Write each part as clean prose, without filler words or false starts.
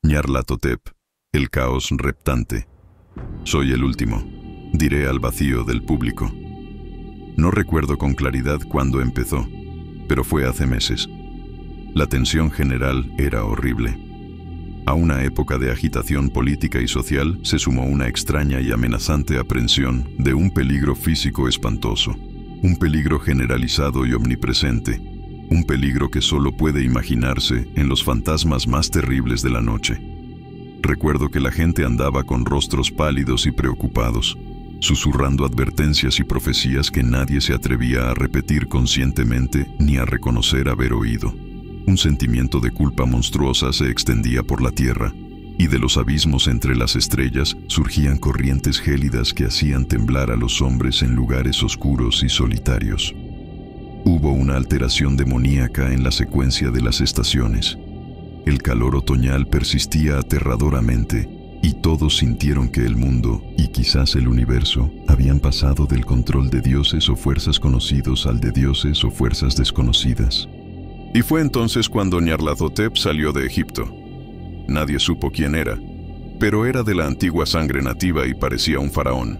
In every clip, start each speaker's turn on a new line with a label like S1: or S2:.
S1: Nyarlathotep, el caos reptante. Soy el último, diré al vacío del público. No recuerdo con claridad cuándo empezó, pero fue hace meses. La tensión general era horrible. A una época de agitación política y social se sumó una extraña y amenazante aprensión de un peligro físico espantoso, un peligro generalizado y omnipresente, un peligro que solo puede imaginarse en los fantasmas más terribles de la noche. Recuerdo que la gente andaba con rostros pálidos y preocupados, susurrando advertencias y profecías que nadie se atrevía a repetir conscientemente ni a reconocer haber oído. Un sentimiento de culpa monstruosa se extendía por la tierra, y de los abismos entre las estrellas surgían corrientes gélidas que hacían temblar a los hombres en lugares oscuros y solitarios. Hubo una alteración demoníaca en la secuencia de las estaciones. El calor otoñal persistía aterradoramente, y todos sintieron que el mundo, y quizás el universo, habían pasado del control de dioses o fuerzas conocidos al de dioses o fuerzas desconocidas. Y fue entonces cuando Nyarlathotep salió de Egipto. Nadie supo quién era, pero era de la antigua sangre nativa y parecía un faraón.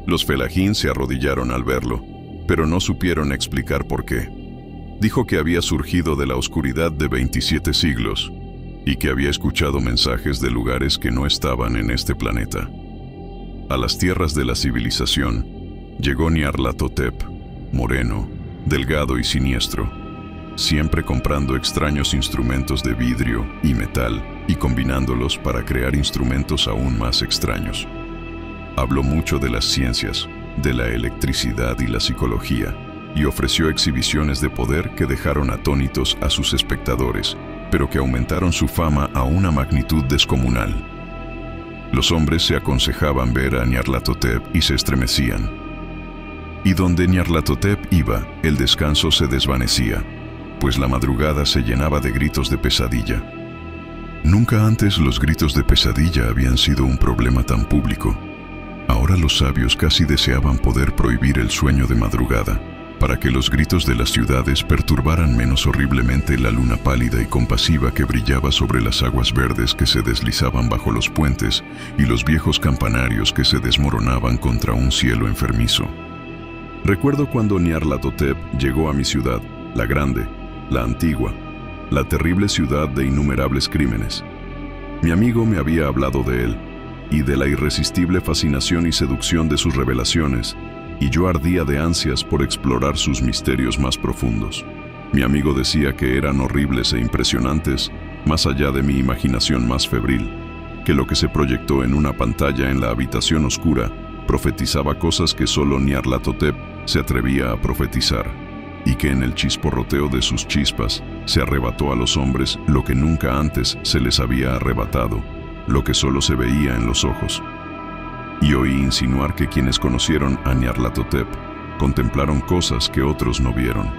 S1: Los Fellahin se arrodillaron al verlo, pero no supieron explicar por qué. Dijo que había surgido de la oscuridad de 27 siglos y que había escuchado mensajes de lugares que no estaban en este planeta. A las tierras de la civilización llegó Nyarlathotep, moreno, delgado y siniestro, siempre comprando extraños instrumentos de vidrio y metal y combinándolos para crear instrumentos aún más extraños. Habló mucho de las ciencias, de la electricidad y la psicología, y ofreció exhibiciones de poder que dejaron atónitos a sus espectadores, pero que aumentaron su fama a una magnitud descomunal. Los hombres se aconsejaban ver a Nyarlathotep y se estremecían. Y donde Nyarlathotep iba, el descanso se desvanecía, pues la madrugada se llenaba de gritos de pesadilla. Nunca antes los gritos de pesadilla habían sido un problema tan público. Ahora los sabios casi deseaban poder prohibir el sueño de madrugada, para que los gritos de las ciudades perturbaran menos horriblemente la luna pálida y compasiva que brillaba sobre las aguas verdes que se deslizaban bajo los puentes y los viejos campanarios que se desmoronaban contra un cielo enfermizo. Recuerdo cuando Nyarlathotep llegó a mi ciudad, la grande, la antigua, la terrible ciudad de innumerables crímenes. Mi amigo me había hablado de él, y de la irresistible fascinación y seducción de sus revelaciones, y yo ardía de ansias por explorar sus misterios más profundos. Mi amigo decía que eran horribles e impresionantes, más allá de mi imaginación más febril, que lo que se proyectó en una pantalla en la habitación oscura profetizaba cosas que solo Nyarlathotep se atrevía a profetizar, y que en el chisporroteo de sus chispas se arrebató a los hombres lo que nunca antes se les había arrebatado, lo que solo se veía en los ojos. Y oí insinuar que quienes conocieron a Nyarlathotep contemplaron cosas que otros no vieron.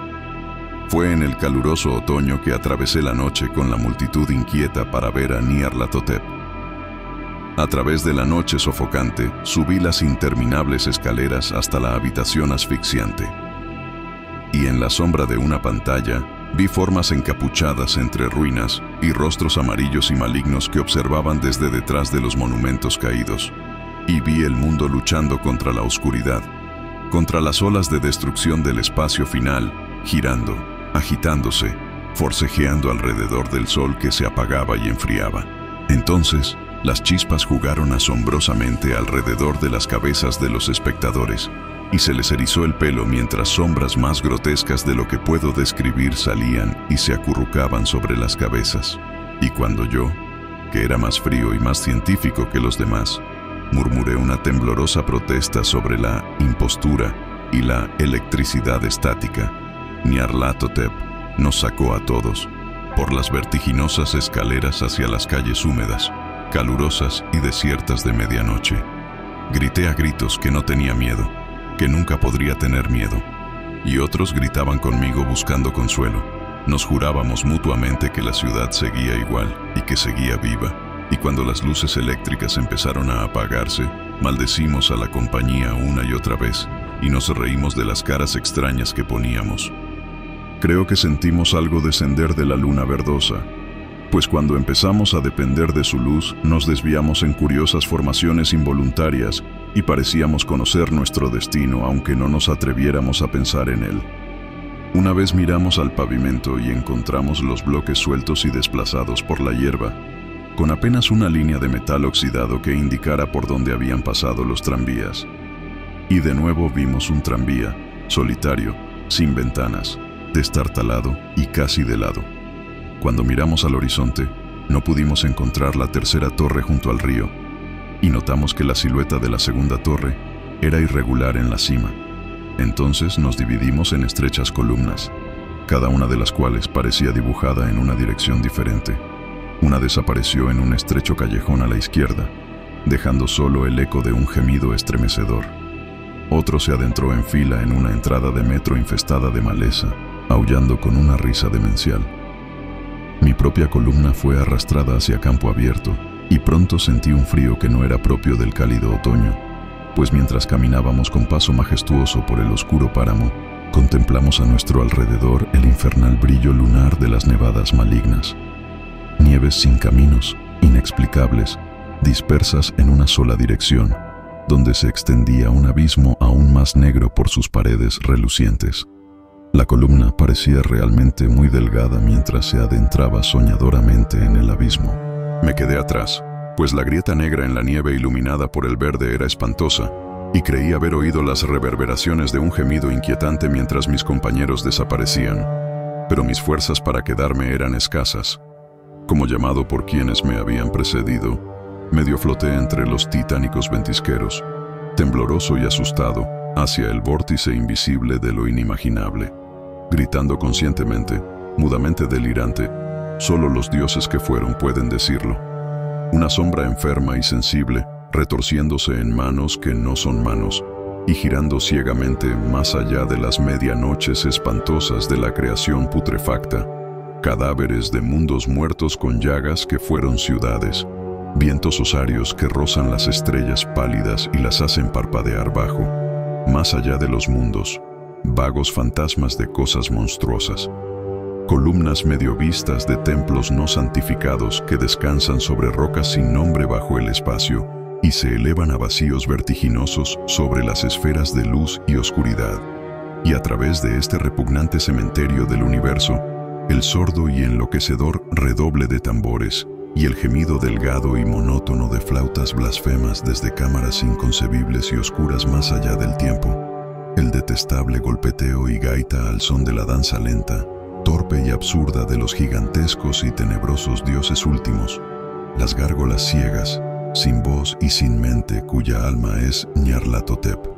S1: Fue en el caluroso otoño que atravesé la noche con la multitud inquieta para ver a Nyarlathotep. A través de la noche sofocante, subí las interminables escaleras hasta la habitación asfixiante. Y en la sombra de una pantalla, vi formas encapuchadas entre ruinas y rostros amarillos y malignos que observaban desde detrás de los monumentos caídos. Y vi el mundo luchando contra la oscuridad, contra las olas de destrucción del espacio final, girando, agitándose, forcejeando alrededor del sol que se apagaba y enfriaba. Entonces, las chispas jugaron asombrosamente alrededor de las cabezas de los espectadores, y se les erizó el pelo mientras sombras más grotescas de lo que puedo describir salían y se acurrucaban sobre las cabezas. Y cuando yo, que era más frío y más científico que los demás, murmuré una temblorosa protesta sobre la impostura y la electricidad estática, Nyarlathotep nos sacó a todos por las vertiginosas escaleras hacia las calles húmedas, calurosas y desiertas de medianoche. Grité a gritos que no tenía miedo, que nunca podría tener miedo, y otros gritaban conmigo buscando consuelo. Nos jurábamos mutuamente que la ciudad seguía igual y que seguía viva, y cuando las luces eléctricas empezaron a apagarse, maldecimos a la compañía una y otra vez, y nos reímos de las caras extrañas que poníamos. Creo que sentimos algo descender de la luna verdosa, pues cuando empezamos a depender de su luz, nos desviamos en curiosas formaciones involuntarias y parecíamos conocer nuestro destino, aunque no nos atreviéramos a pensar en él. Una vez miramos al pavimento y encontramos los bloques sueltos y desplazados por la hierba, con apenas una línea de metal oxidado que indicara por dónde habían pasado los tranvías. Y de nuevo vimos un tranvía, solitario, sin ventanas, destartalado y casi de lado. Cuando miramos al horizonte, no pudimos encontrar la tercera torre junto al río, y notamos que la silueta de la segunda torre era irregular en la cima. Entonces nos dividimos en estrechas columnas, cada una de las cuales parecía dibujada en una dirección diferente. Una desapareció en un estrecho callejón a la izquierda, dejando solo el eco de un gemido estremecedor. Otro se adentró en fila en una entrada de metro infestada de maleza, aullando con una risa demencial. Mi propia columna fue arrastrada hacia campo abierto, y pronto sentí un frío que no era propio del cálido otoño, pues mientras caminábamos con paso majestuoso por el oscuro páramo, contemplamos a nuestro alrededor el infernal brillo lunar de las nevadas malignas. Nieves sin caminos, inexplicables, dispersas en una sola dirección, donde se extendía un abismo aún más negro por sus paredes relucientes. La columna parecía realmente muy delgada mientras se adentraba soñadoramente en el abismo. Me quedé atrás, pues la grieta negra en la nieve iluminada por el verde era espantosa, y creí haber oído las reverberaciones de un gemido inquietante mientras mis compañeros desaparecían. Pero mis fuerzas para quedarme eran escasas. Como llamado por quienes me habían precedido, medio floté entre los titánicos ventisqueros, tembloroso y asustado, hacia el vórtice invisible de lo inimaginable, gritando conscientemente, mudamente delirante. Solo los dioses que fueron pueden decirlo. Una sombra enferma y sensible, retorciéndose en manos que no son manos, y girando ciegamente más allá de las medianoches espantosas de la creación putrefacta, cadáveres de mundos muertos con llagas que fueron ciudades, vientos osarios que rozan las estrellas pálidas y las hacen parpadear bajo, más allá de los mundos, vagos fantasmas de cosas monstruosas, columnas medio vistas de templos no santificados que descansan sobre rocas sin nombre bajo el espacio y se elevan a vacíos vertiginosos sobre las esferas de luz y oscuridad. Y a través de este repugnante cementerio del universo, el sordo y enloquecedor redoble de tambores y el gemido delgado y monótono de flautas blasfemas desde cámaras inconcebibles y oscuras más allá del tiempo, el detestable golpeteo y gaita al son de la danza lenta, torpe y absurda de los gigantescos y tenebrosos dioses últimos, las gárgolas ciegas, sin voz y sin mente, cuya alma es Ñarlatotep.